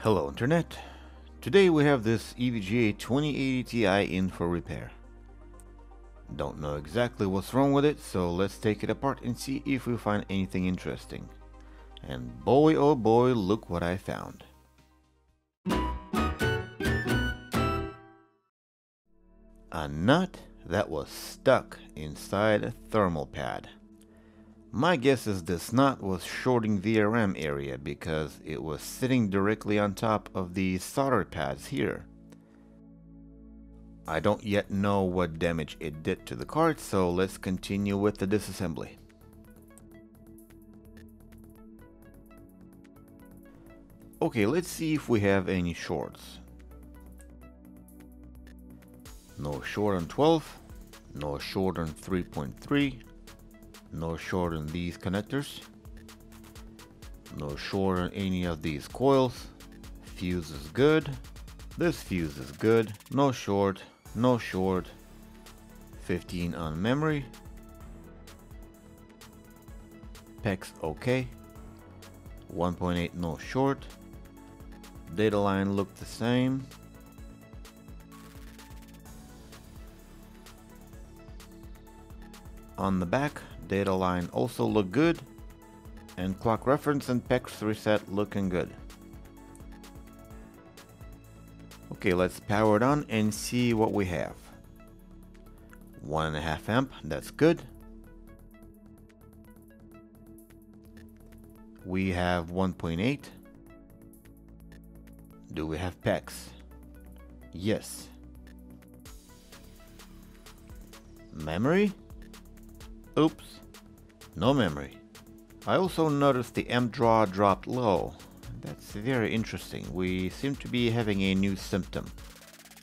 Hello Internet. Today we have this EVGA 2080 Ti in for repair. Don't know exactly what's wrong with it, so let's take it apart and see if we find anything interesting. And boy oh boy, look what I found. A nut that was stuck inside a thermal pad. My guess is this nut was shorting the RAM area because it was sitting directly on top of the solder pads here. I don't yet know what damage it did to the card, so let's continue with the disassembly. Okay, let's see if we have any shorts. No short on 12, no short on 3.3, no short on these connectors, no short on any of these coils. Fuse is good, this fuse is good, no short, no short. 15 on memory, PEX okay, 1.8 no short, data line looked the same. On the back, data line also look good, and clock reference and PEX reset looking good. Okay, let's power it on and see what we have. 1.5 amp, that's good. We have 1.8. Do we have PEX? Yes. Memory? Oops, no memory. I also noticed the amp draw dropped low. That's very interesting. We seem to be having a new symptom.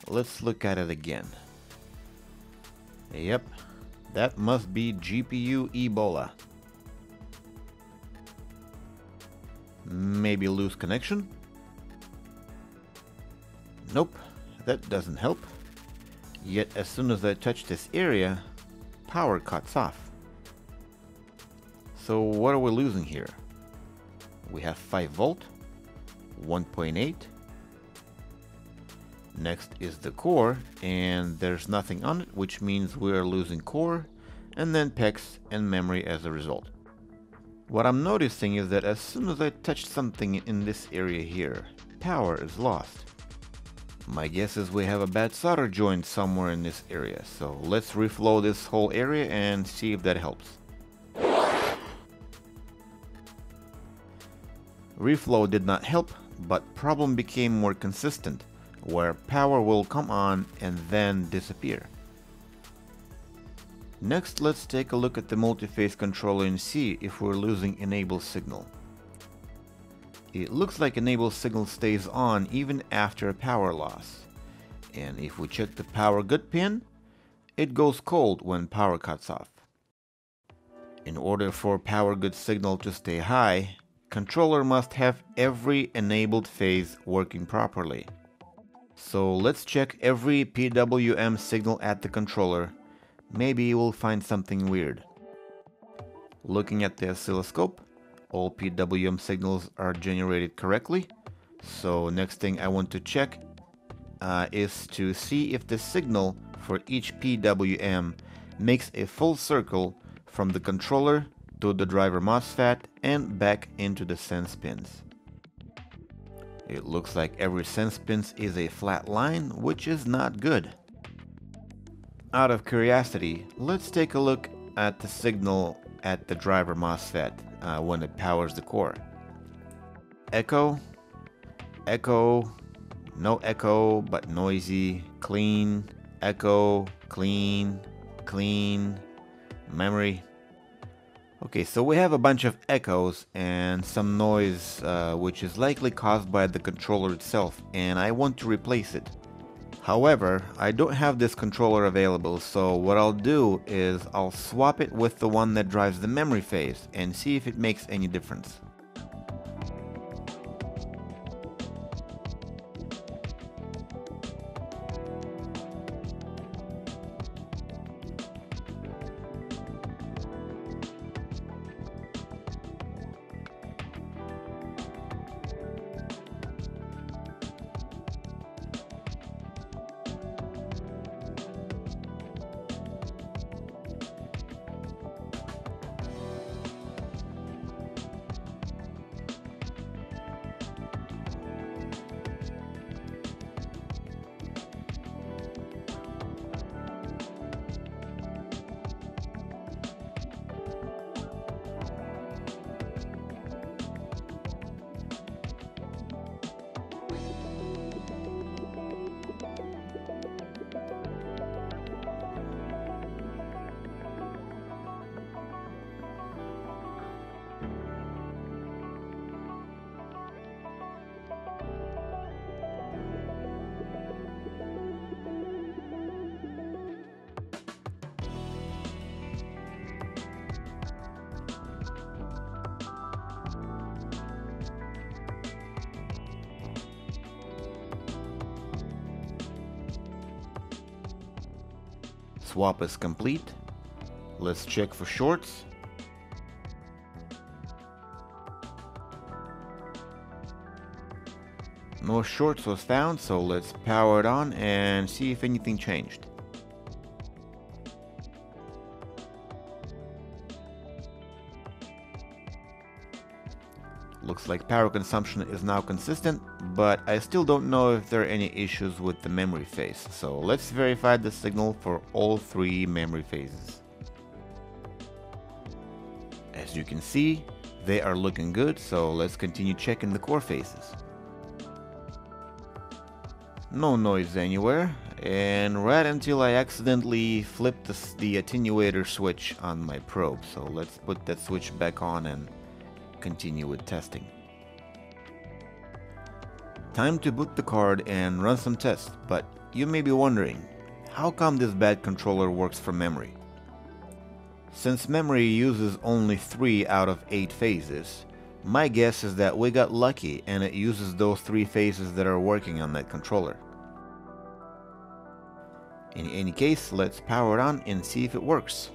Let's look at it again. Yep, that must be GPU Ebola. Maybe loose connection? Nope, that doesn't help. Yet as soon as I touch this area, power cuts off. So what are we losing here? We have 5 volt, 1.8. Next is the core, and there's nothing on it, which means we are losing core, and then PEX and memory as a result. What I'm noticing is that as soon as I touch something in this area here, power is lost. My guess is we have a bad solder joint somewhere in this area, so let's reflow this whole area and see if that helps. Reflow did not help, but problem became more consistent, where power will come on and then disappear. Next, let's take a look at the multi-phase controller and see if we're losing enable signal. It looks like enable signal stays on even after a power loss. And if we check the power good pin, it goes cold when power cuts off. In order for power good signal to stay high, controller must have every enabled phase working properly. So let's check every PWM signal at the controller. Maybe we'll find something weird. Looking at the oscilloscope, all PWM signals are generated correctly. So next thing I want to check is to see if the signal for each PWM makes a full circle from the controller to the driver MOSFET and back into the sense pins. It looks like every sense pins is a flat line, which is not good. Out of curiosity, let's take a look at the signal at the driver MOSFET when it powers the core. Echo, echo, no echo but noisy, clean, echo, clean, clean, memory. Okay, so we have a bunch of echoes and some noise which is likely caused by the controller itself, and I want to replace it. However, I don't have this controller available, so what I'll do is I'll swap it with the one that drives the memory phase and see if it makes any difference. swap is complete. Let's check for shorts. No shorts was found, so let's power it on and see if anything changed. Looks like power consumption is now consistent, but I still don't know if there are any issues with the memory phase, so let's verify the signal for all three memory phases. As you can see, they are looking good, so let's continue checking the core phases. No noise anywhere, and right until I accidentally flipped the attenuator switch on my probe, so let's put that switch back on and continue with testing. Time to boot the card and run some tests, but you may be wondering, how come this bad controller works from memory? Since memory uses only 3 out of 8 phases, my guess is that we got lucky and it uses those 3 phases that are working on that controller. In any case, let's power it on and see if it works.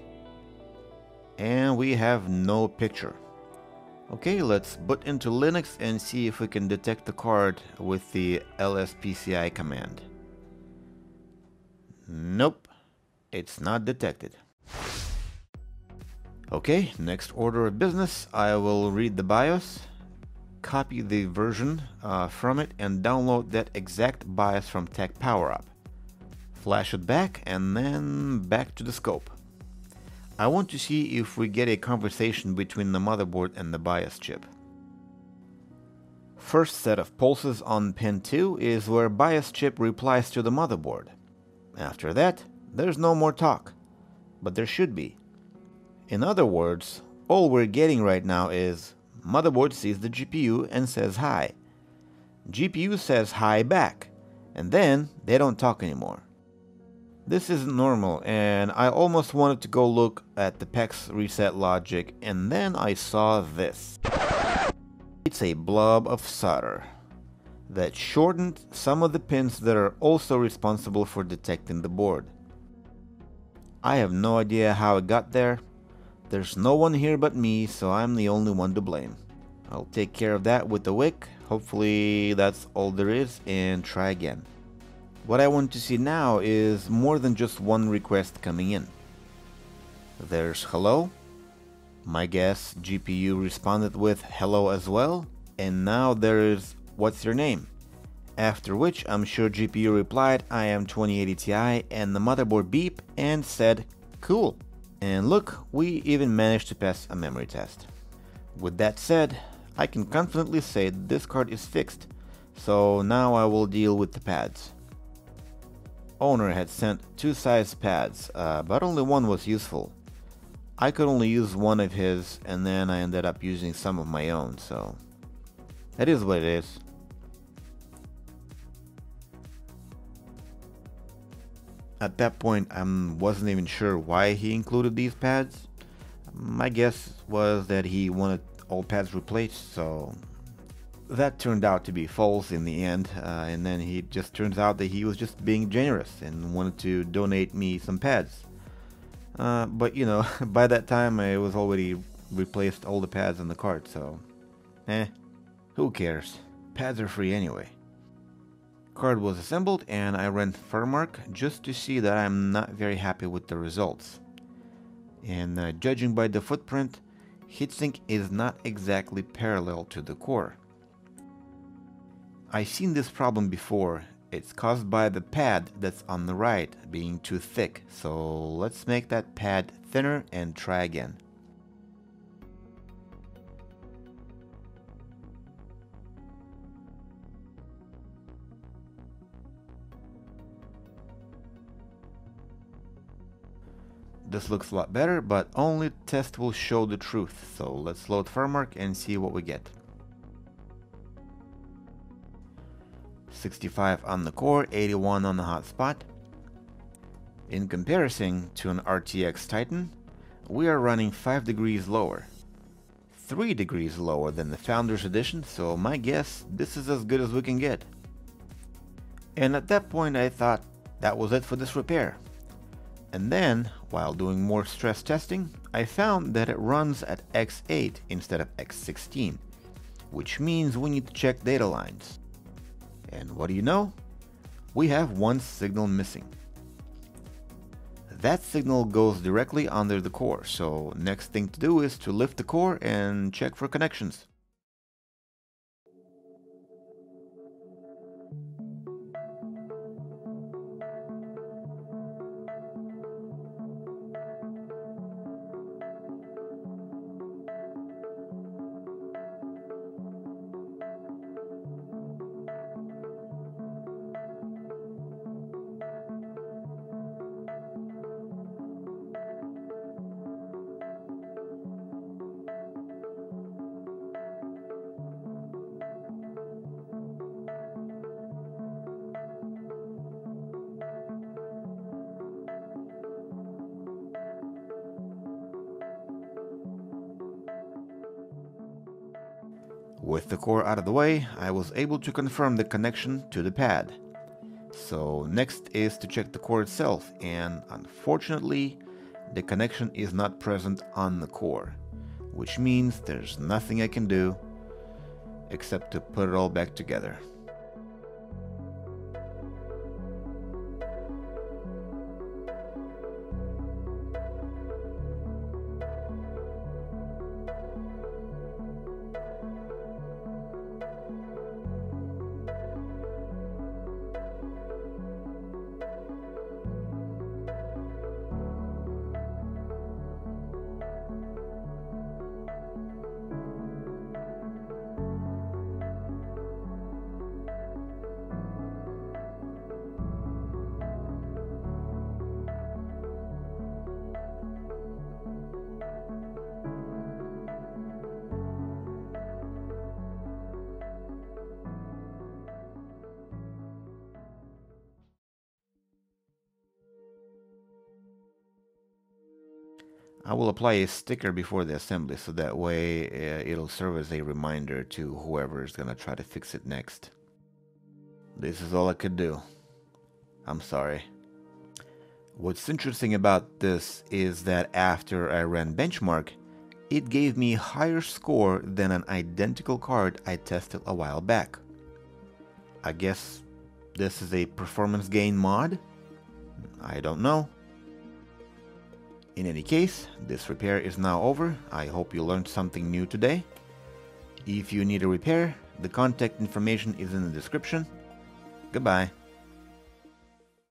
And we have no picture. Okay, let's boot into Linux and see if we can detect the card with the lspci command. Nope, it's not detected. Okay, next order of business, I will read the BIOS, copy the version from it, and download that exact BIOS from Tech Power Up. Flash it back, and then back to the scope. I want to see if we get a conversation between the motherboard and the BIOS chip. First set of pulses on pin 2 is where BIOS chip replies to the motherboard. After that, there's no more talk, but there should be. In other words, all we're getting right now is motherboard sees the GPU and says hi. GPU says hi back, and then they don't talk anymore. This isn't normal, and I almost wanted to go look at the PEX reset logic, and then I saw this. It's a blob of solder that shortened some of the pins that are also responsible for detecting the board. I have no idea how it got there. There's no one here but me, so I'm the only one to blame. I'll take care of that with the wick. Hopefully that's all there is, and try again. What I want to see now is more than just one request coming in. There's hello. My guess GPU responded with hello as well, and now there is what's your name? After which I'm sure GPU replied I am 2080 Ti, and the motherboard beep and said cool. And look, we even managed to pass a memory test. With that said, I can confidently say this card is fixed, so now I will deal with the pads. Owner had sent 2 size pads, but only one was useful. I could only use one of his, and then I ended up using some of my own, so that is what it is. At that point, I wasn't even sure why he included these pads. My guess was that he wanted all pads replaced, so that turned out to be false in the end, and then he just turns out that he was just being generous and wanted to donate me some pads. But you know, by that time I was already replaced all the pads on the cart, so who cares? Pads are free anyway. Card was assembled and I ran Firmark just to see that I'm not very happy with the results. And judging by the footprint, heatsink is not exactly parallel to the core. I've seen this problem before. It's caused by the pad that's on the right being too thick, so let's make that pad thinner and try again. This looks a lot better, but only test will show the truth, so let's load Firmark and see what we get. 65 on the core, 81 on the hotspot. In comparison to an RTX Titan, we are running 5 degrees lower. 3 degrees lower than the Founders Edition, so my guess, this is as good as we can get. And at that point I thought that was it for this repair. And then, while doing more stress testing, I found that it runs at X8 instead of X16, which means we need to check data lines. And what do you know? We have one signal missing. That signal goes directly under the core, so next thing to do is to lift the core and check for connections. With the core out of the way, I was able to confirm the connection to the pad. So next is to check the core itself, and unfortunately, the connection is not present on the core, which means there's nothing I can do except to put it all back together. I will apply a sticker before the assembly so that way it'll serve as a reminder to whoever is gonna try to fix it next. This is all I could do. I'm sorry. What's interesting about this is that after I ran benchmark, it gave me a higher score than an identical card I tested a while back. I guess this is a performance gain mod? I don't know. In any case, this repair is now over. I hope you learned something new today. If you need a repair, the contact information is in the description. Goodbye.